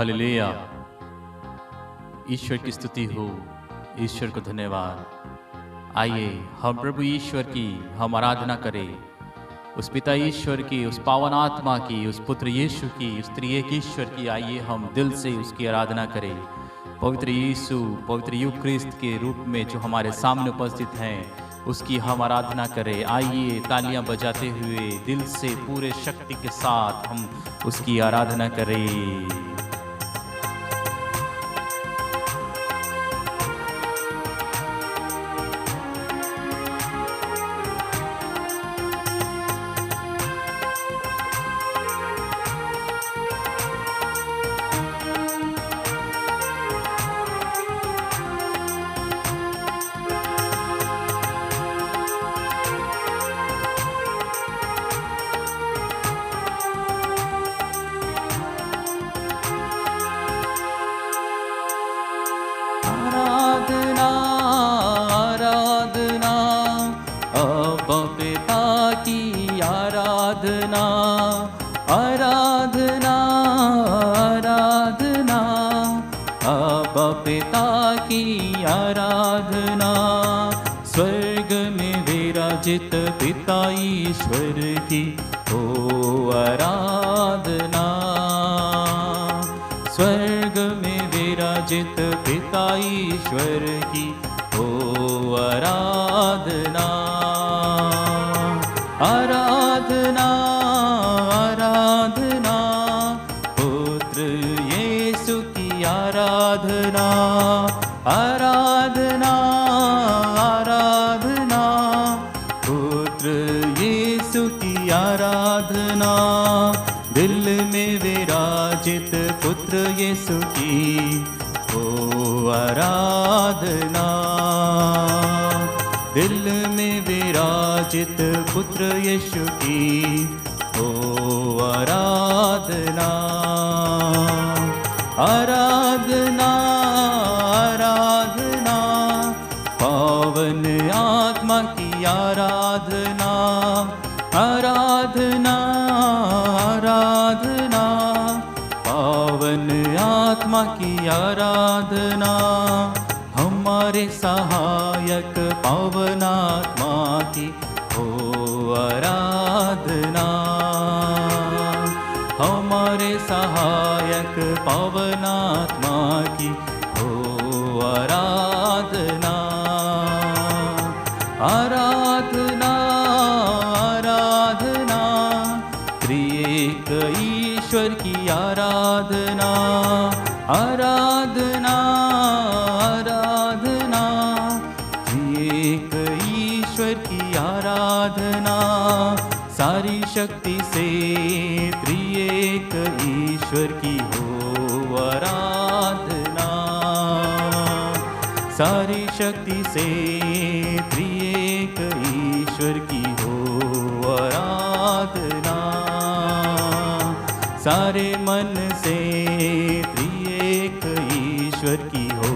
Hallelujah. ईश्वर की स्तुति हो, ईश्वर को धन्यवाद। आइए हम प्रभु ईश्वर की हम आराधना करें, उस पिता ईश्वर की, उस पावन आत्मा की, उस पुत्र यीशु की, उस त्रिएक ईश्वर की। आइए हम दिल से उसकी आराधना करें। पवित्र यीशु, पवित्र यूक्रिस्त के रूप में जो हमारे सामने उपस्थित हैं, उसकी हम आराधना करें। आइए तालियां बजाते हुए दिल से पूरे शक्ति के साथ हम उसकी आराधना करें। पिता ईश्वर की हो आराधना, स्वर्ग में विराजित पिता ईश्वर की हो आराधना। आराधना आराधना पुत्र यीशु की आराधना। आराधना आराधना पुत्र यीशु की आराधना। दिल में विराजित पुत्र यीशु की हो आराधना। दिल में विराजित पुत्र यीशु की हो आराधना। आराधना आराधना पावन आत्मा की आराधना। आराधना आराधना पावन आत्मा की आराधना। हमारे सहायक पावन आत्मा की हो आराधना। हमारे सहायक पावन आत्मा की हो आराधना। आराधना आराधना त्रिएक ईश्वर की आराधना। आराधना आराधना त्रिएक ईश्वर की आराधना। सारी शक्ति से त्रिएक ईश्वर की हो आराधना। सारी शक्ति से त्रिएक ईश्वर की हो आराधना। सारे मन से त्रिएक ईश्वर की हो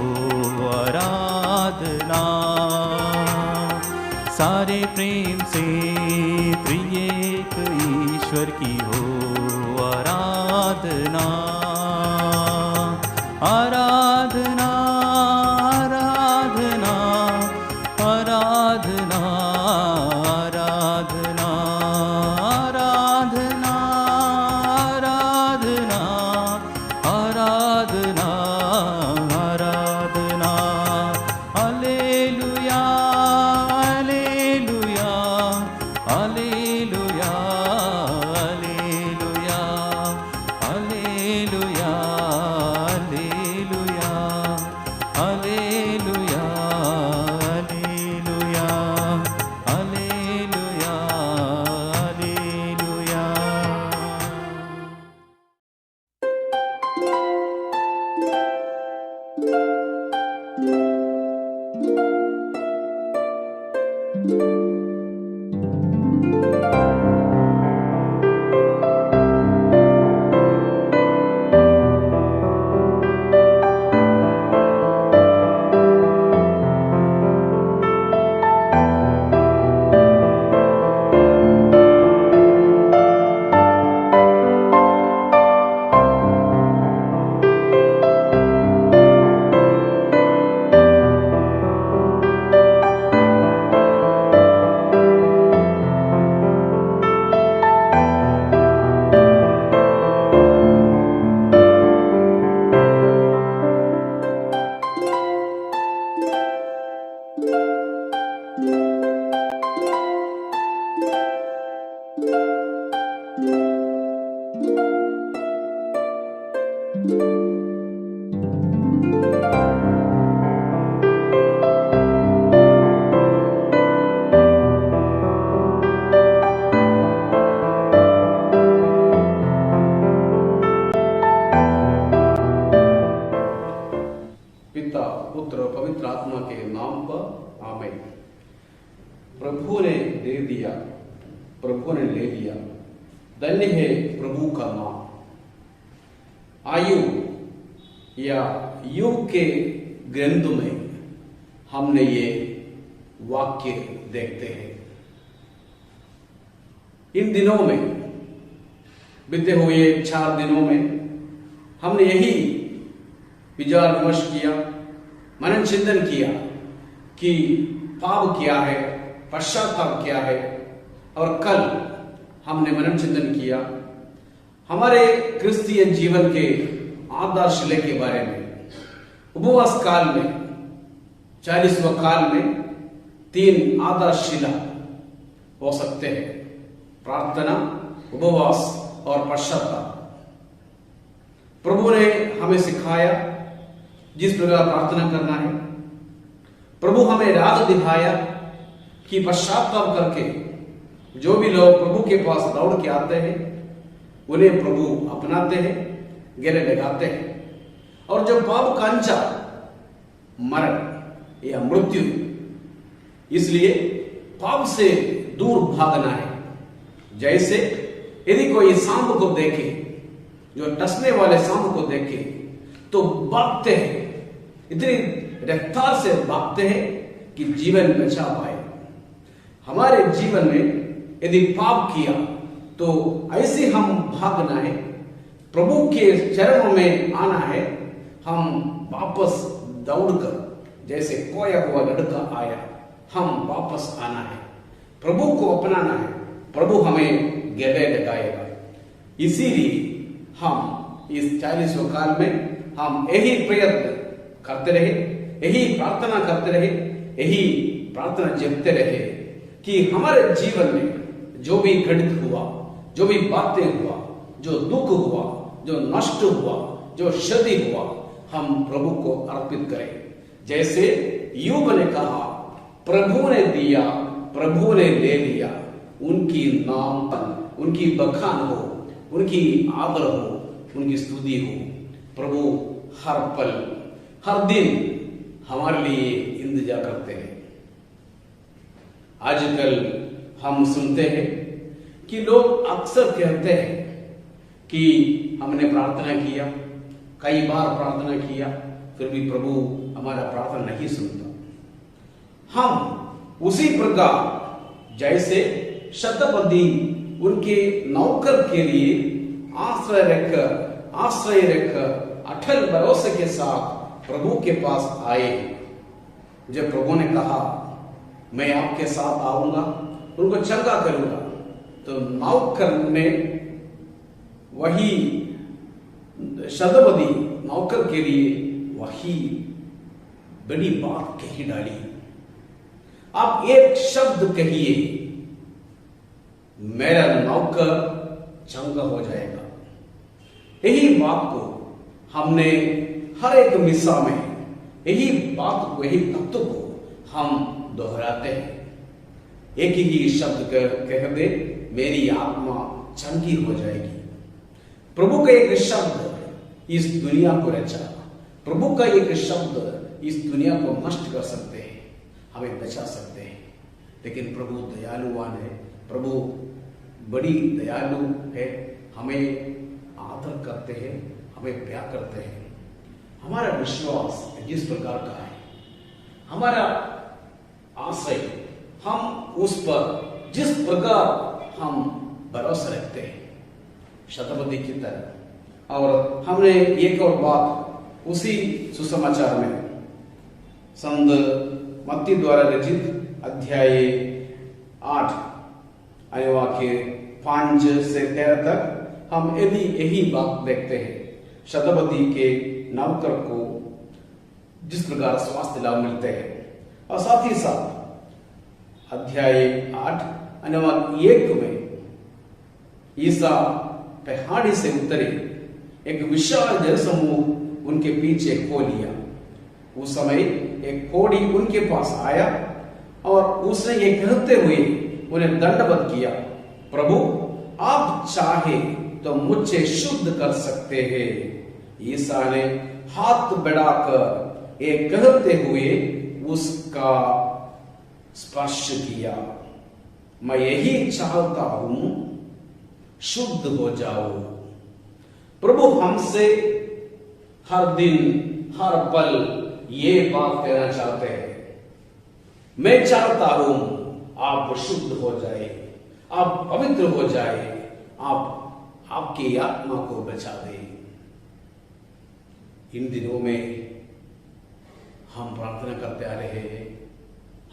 आराधना। सारे प्रेम से त्रिएक ईश्वर की हो आराधना। आराधना आराधना आराधना आराधना आराधना आराधना आराधना आराधना। हालेलुया हालेलुया हालेलुया हालेलुया हालेलुया हालेलुया हालेलुया हालेलुया हालेलुया हालेलुया। पुत्र और पवित्र आत्मा के नाम पर आमीन। प्रभु ने दे दिया, प्रभु ने ले लिया, धन्य है प्रभु का नाम। आयु या युग के ग्रंथ में हमने ये वाक्य देखते हैं। इन दिनों में, बीते हुए 4 दिनों में हमने यही विचार विमर्श किया, मनन चिंतन किया कि पाप क्या है, पश्चाताप क्या है। और कल हमने मनन चिंतन किया हमारे क्रिस्तीय जीवन के आधारशिला के बारे में। उपवास काल में, 40वां काल में 3 आधारशिला हो सकते हैं: प्रार्थना, उपवास और पश्चाताप। प्रभु ने हमें सिखाया जिस प्रकार प्रार्थना करना है। प्रभु हमें राह दिखाया कि पश्चाताप करके जो भी लोग प्रभु के पास दौड़ के आते हैं उन्हें प्रभु अपनाते हैं, गले लगाते हैं। और जो पाप का अंजाम मरण या मृत्यु, इसलिए पाप से दूर भागना है। जैसे यदि कोई सांप को देखे, जो टसने वाले सांप को देखे तो भागते हैं, इतनी रफ्तार से भागते हैं कि जीवन बचा पाए। हमारे जीवन में यदि पाप किया तो ऐसे हम भागना है, प्रभु के चरणों में आना है। हम वापस दौड़कर, जैसे खोया हुआ लड़का आया, हम वापस आना है, प्रभु को अपनाना है। प्रभु हमें गले लगाएगा। इसीलिए हम इस 40वें काल में हम यही प्रयत्न करते रहे, यही प्रार्थना करते रहे, यही प्रार्थना जपते रहे कि हमारे जीवन में जो भी घटित हुआ, जो भी बातें हुआ, जो दुख हुआ, जो नष्ट हुआ, जो क्षति हुआ, हम प्रभु को अर्पित करें। जैसे यूब ने कहा, प्रभु ने दिया, प्रभु ने ले लिया, उनकी नाम पर उनकी बखान हो, उनकी आदर हो, उनकी स्तुति हो। प्रभु हर पल, हर दिन हमारे लिए इंतजार करते हैं। आजकल हम सुनते हैं कि लोग अक्सर कहते हैं कि हमने प्रार्थना किया, कई बार प्रार्थना किया, फिर भी प्रभु हमारा प्रार्थना नहीं सुनता। हम उसी प्रकार जैसे शतपदी उनके नौकर के लिए आश्रय रखकर अटल भरोसे के साथ प्रभु के पास आए। जब प्रभु ने कहा, मैं आपके साथ आऊंगा, उनको चंगा करूंगा, तो नौकर ने वही शतपदी नौकर के लिए वही बड़ी बात कही डाली। आप एक शब्द कहिए, मेरा नौकर चंगा हो जाएगा। यही बात को हमने हर एक मिसा में, यही बात को, यही तत्व को हम दोहराते हैं। एक ही शब्द कह दे, मेरी आत्मा चंगी हो जाएगी। प्रभु का एक शब्द इस दुनिया को रचा, प्रभु का एक शब्द इस दुनिया को नष्ट कर सकते हैं, हमें बचा सकते हैं। लेकिन प्रभु दयालुवान है, प्रभु बड़ी दयालु है, हमें आदर करते हैं, हमें प्यार करते हैं। हमारा विश्वास जिस प्रकार का है, हमारा आश्रय, हम उस पर जिस प्रकार हम भरोसा रखते हैं, शतपदी की तरह। और हमने एक और बात उसी सुसमाचार में, संत मत्ती द्वारा रचित अध्याय 8 वाक्य 5 से 13 तक हम यही बात देखते हैं। शतपदी के नौकर को जिस प्रकार स्वास्थ्य लाभ मिलते हैं, और साथ ही साथ अध्याय 8 अनुवाद 1 में ईसा पहाड़ी से उतरे, एक विशाल जनसमूह उनके पीछे खो लिया। उस समय एक कोढ़ी उनके पास आया और उसने ये कहते हुए उन्हें दंडवत किया, प्रभु आप चाहे तो मुझे शुद्ध कर सकते हैं। ईसा ने हाथ बढ़ाकर एक कहते हुए उसका स्पर्श किया। मैं यही चाहता हूं, शुद्ध हो जाओ। प्रभु हमसे हर दिन हर पल ये बात कहना चाहते हैं। मैं चाहता हूं आप शुद्ध हो जाए, आप पवित्र हो जाए, आप आपकी आत्मा को बचा दे। इन दिनों में हम प्रार्थना करते आ रहे हैं,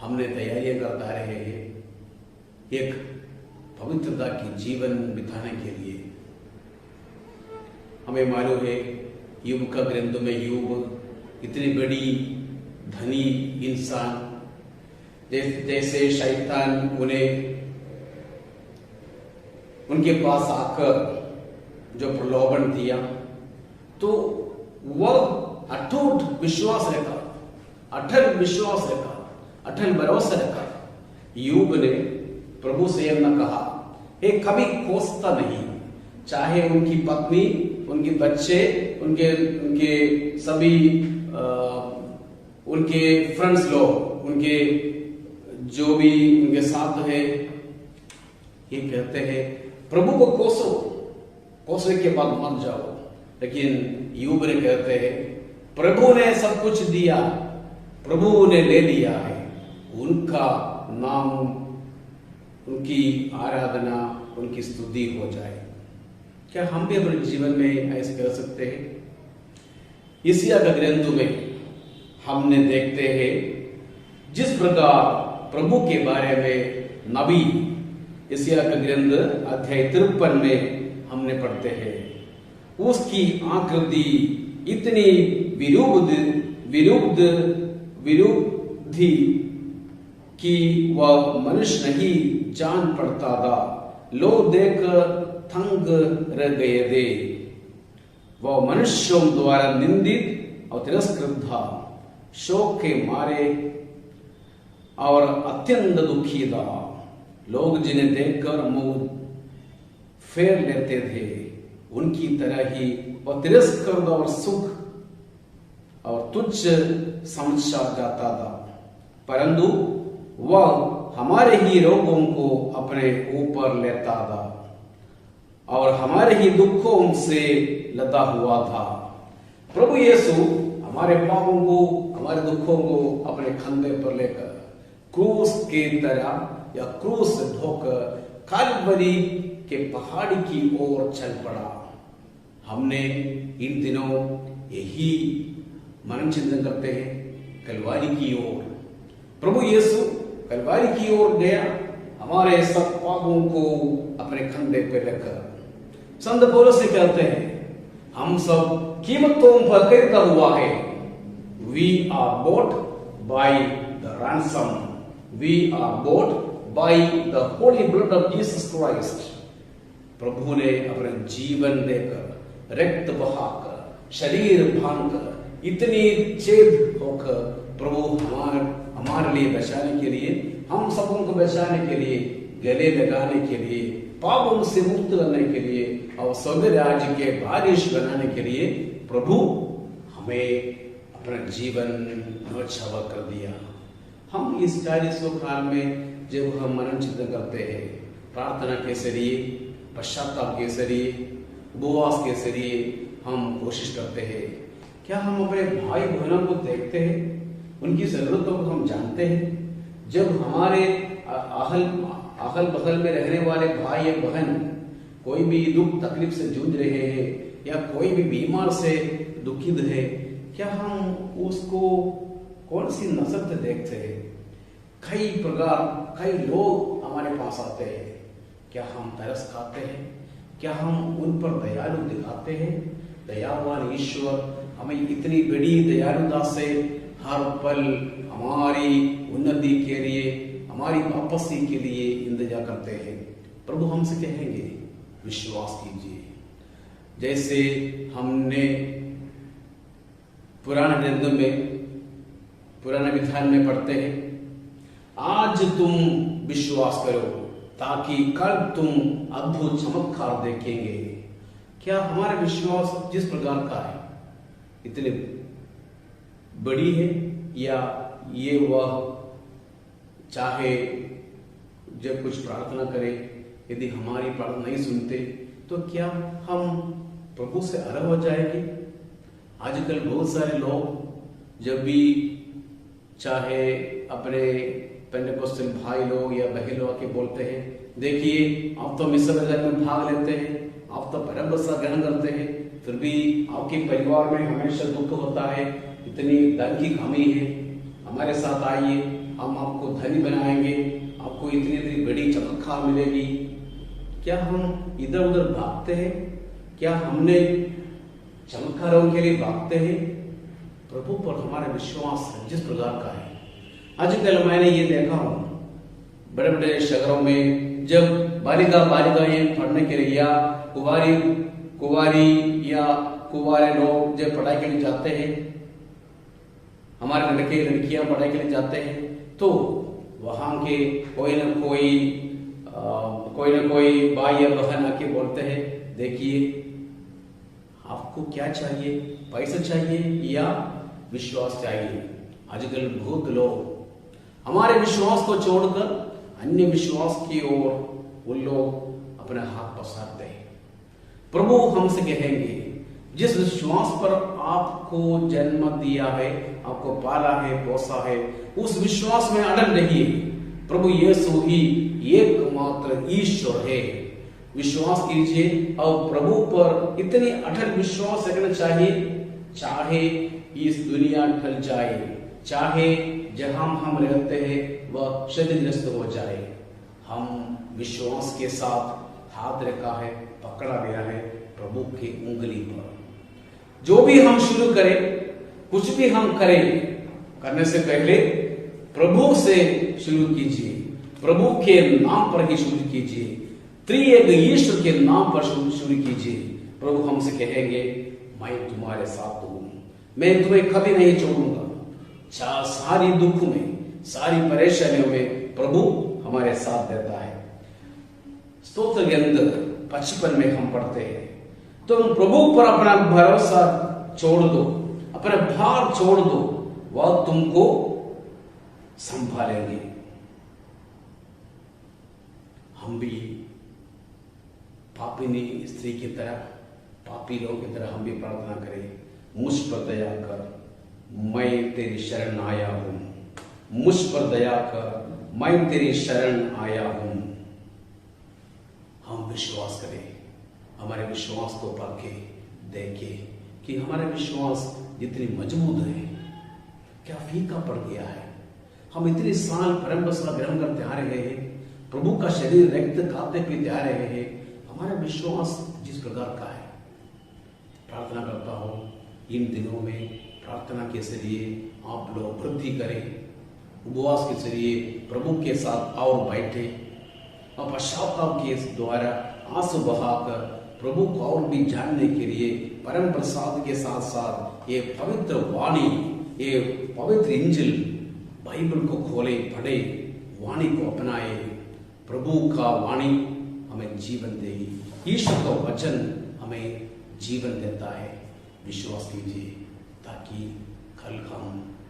हमने तैयारियां करते आ रहे हैं एक पवित्रता की जीवन बिताने के लिए। हमें मालूम है यूब का ग्रंथ में यूब इतनी बड़ी धनी इंसान, जैसे शैतान उनके पास आकर जो प्रलोभन दिया, तो वह अटूट विश्वास रखा, अटल विश्वास रखा, अटल भरोसा रखा। यूब ने प्रभु से यह न कहा, हे कभी कोसता नहीं, चाहे उनकी पत्नी, उनके बच्चे, उनके सभी उनके फ्रेंड्स लोग, उनके जो भी उनके साथ है, ये कहते हैं प्रभु को कोसो, कोसने के बाद मर जाओ। लेकिन यूब ने कहते हैं प्रभु ने सब कुछ दिया, प्रभु ने ले लिया है, उनका नाम, उनकी आराधना, उनकी स्तुति हो जाए। क्या हम भी अपने जीवन में ऐसे कर सकते हैं? यशायाह का ग्रंथ में हमने देखते हैं जिस प्रकार प्रभु के बारे में नबी यशायाह का ग्रंथ अध्याय 53 में हमने पढ़ते हैं, उसकी आकृति इतनी विरुद्धि कि वह मनुष्य नहीं जान पड़ता था। लोग देख थंग रह गए थे। वह मनुष्यों द्वारा निंदित और तिरस्कृत था, शोक के मारे और अत्यंत दुखी था। लोग जिन्हें देखकर मुंह फेर लेते थे, उनकी तरह ही वह तिरस्कृत और सुख और तुच्छ समझा जाता था। परंतु वह हमारे ही रोगों को अपने ऊपर लेता था और हमारे ही दुखों से लदा हुआ था। प्रभु यीशु हमारे पापों को, हमारे दुखों को अपने कंधे पर लेकर क्रूस के तरह या क्रूस ढोकर कलवरी के पहाड़ी की ओर चल पड़ा। हमने इन दिनों यही मन चिंतन करते हैं, कलवारी की ओर। प्रभु यीशु कलवारी की ओर गया, हमारे सब पापों को अपने कंधे पर लेकर। संत पौलुस से कहते हैं हम सब कीमतों पर खरीदा हुआ है। We are bought by the ransom. We are bought by the holy blood of Jesus Christ. प्रभु ने अपने जीवन देकर, रक्त बहाकर, शरीर भांकर, इतनी चेत होकर प्रभु हमारे लिए बचाने के लिए, हम सबों को बचाने के लिए, गले लगाने के लिए, पापों से मुक्त करने के लिए और स्वर्ग राज्य के वारिस बनाने के लिए प्रभु हमें अपना जीवन न्यौछावर कर दिया। हम इस 40 काल में जब हम मनन चिंतन करते हैं, प्रार्थना के जरिए, पश्चाताप के जरिए, उपवास के जरिए हम कोशिश करते हैं, क्या हम अपने भाई बहनों को देखते हैं, उनकी जरूरतों को हम जानते हैं? जब हमारे अगल बगल में रहने वाले भाई या बहन कोई भी दुख तकलीफ से जूझ रहे हैं या कोई भी बीमार से दुखित है, क्या हम उसको कौन सी नजर से देखते हैं? कई प्रकार, कई लोग हमारे पास आते हैं, क्या हम तरस खाते हैं? क्या हम उन पर दयालु दिखाते हैं? दयावान ईश्वर हमें इतनी बड़ी दयालुता से हर पल हमारी उन्नति के लिए, हमारी वापसी के लिए इंतजार करते हैं। प्रभु हमसे कहेंगे विश्वास कीजिए। जैसे हमने पुराने ग्रंथ में, पुराने विधान में पढ़ते हैं, आज तुम विश्वास करो ताकि कल तुम अद्भुत चमत्कार देखेंगे। क्या हमारा विश्वास जिस प्रकार का है, इतने बड़ी है, या ये वह चाहे जब कुछ प्रार्थना करे, यदि हमारी प्रार्थना नहीं सुनते तो क्या हम प्रभु से अलग हो जाएंगे? आजकल बहुत सारे लोग जब भी चाहे अपने पेंटेकोस्टल भाई लोग या बहन लोग के बोलते हैं, देखिए आप तो मिस्र में भाग लेते हैं, आप तो परम बसा ग्रहण करते हैं, फिर भी आपके परिवार में हमेशा दुख होता है, इतनी धन की कमी है, हमारे साथ आइए, हम आपको धनी बनाएंगे, आपको इतनी इतनी बड़ी चमत्कार मिलेगी। क्या हम इधर उधर भागते हैं? क्या हमने चमत्कारों के लिए भागते हैं? प्रभु पर हमारा विश्वास जिस प्रकार का है, आजकल मैंने ये देखा हूं बड़े बड़े शहरों में, जब बालिकाएं पढ़ने के लिए या कुवारी या कुवारे लोग जब पढ़ाई के लिए जाते हैं, हमारे लड़के लड़कियां पढ़ाई के लिए जाते हैं, तो वहां के कोई ना कोई भाई या बहन आके बोलते हैं, देखिए आपको क्या चाहिए, पैसा चाहिए या विश्वास चाहिए? आजकल बहुत लोग हमारे विश्वास को छोड़कर अन्य विश्वास की ओर वो लोग अपना हाथ पसारते हैं। प्रभु हमसे कहेंगे, जिस विश्वास पर आपको जन्म दिया है, आपको पाला है, पोसा है, उस विश्वास में अड़ल रहिए। प्रभु यीशु ही एकमात्र ईश्वर है, विश्वास कीजिए। और प्रभु पर इतनी अटल विश्वास रखना चाहिए, चाहे इस दुनिया ढल जाए, चाहे जहां हम रहते हैं वह क्षतिग्रस्त हो जाए, हम विश्वास के साथ हाथ रखा है, पकड़ा गया है प्रभु की उंगली पर। जो भी हम शुरू करें, कुछ भी हम करें, करने से पहले प्रभु से शुरू कीजिए, प्रभु के नाम पर ही शुरू कीजिए, त्रिएक ईश्वर के नाम पर शुरू कीजिए। प्रभु हमसे कहेंगे, मैं तुम्हारे साथ हूं, मैं तुम्हें कभी नहीं छोड़ूंगा। सारी दुख में, सारी परेशानियों में प्रभु हमारे साथ देता है। स्तोत्र के अंदर 55 में हम पढ़ते हैं, तुम प्रभु पर अपना भरोसा छोड़ दो, अपना भार छोड़ दो, वह तुमको संभालेंगे। हम भी पापिनी स्त्री की तरह, पापी लोगों की तरह हम भी प्रार्थना करें, मुझ पर दया कर, मैं तेरी शरण आया हूं, मुझ पर दया कर, मैं तेरी शरण आया हूं। हम विश्वास करें, हमारे विश्वास को परखे, देखें कि हमारा विश्वास जितनी मजबूत है, क्या फीका पड़ गया है। हम इतने साल परम बसा ग्रहण करते आ रहे हैं, प्रभु का शरीर रक्त खाते पीते आ रहे हैं, हमारा विश्वास जिस प्रकार का है। प्रार्थना करता हूं इन दिनों में प्रार्थना के जरिए आप लोग वृद्धि करें, उपवास के जरिए प्रभु के साथ और बैठे, और पश्चाताप के द्वारा आंसू बहाकर प्रभु को और भी जानने के लिए परम प्रसाद के साथ साथ ये पवित्र वाणी, ये पवित्र इंजिल बाइबल को खोले, पढ़े, वाणी को अपनाए। प्रभु का वाणी हमें जीवन देगी, ईश्वर का वचन हमें जीवन देता है। विश्वास कीजिए ताकि कल हम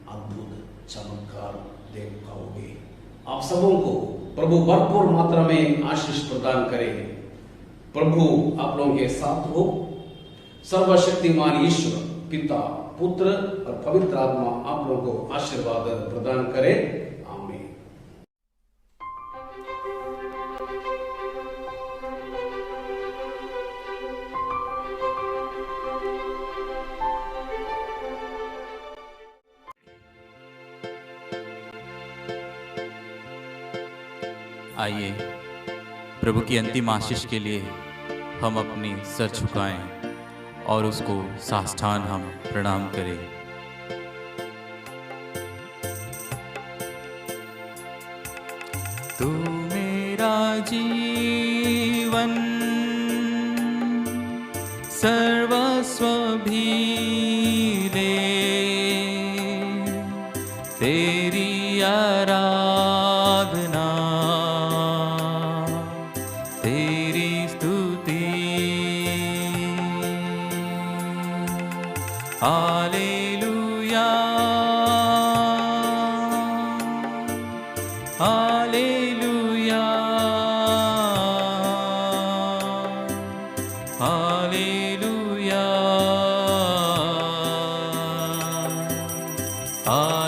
अद्भुत चमत्कार देख पाओगे। आप सबों को प्रभु भरपूर मात्रा में आशीष प्रदान करें। प्रभु आप लोगों के साथ हो। सर्वशक्तिमान ईश्वर पिता, पुत्र और पवित्र आत्मा आप लोगों को आशीर्वाद प्रदान करे। आमीन। आइए प्रभु की अंतिम आशीष के लिए हम अपनी सर झुकाएं और उसको साष्टांग हम प्रणाम करें। तू मेरा जीवन सर्वस्व भी ले, तेरी आराधना, तेरी स्तुति। हालेलुया।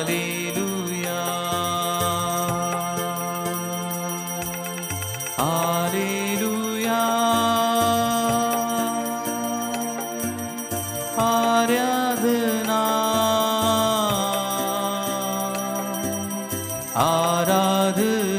हालेलुया हालेलुया आराधना आराधना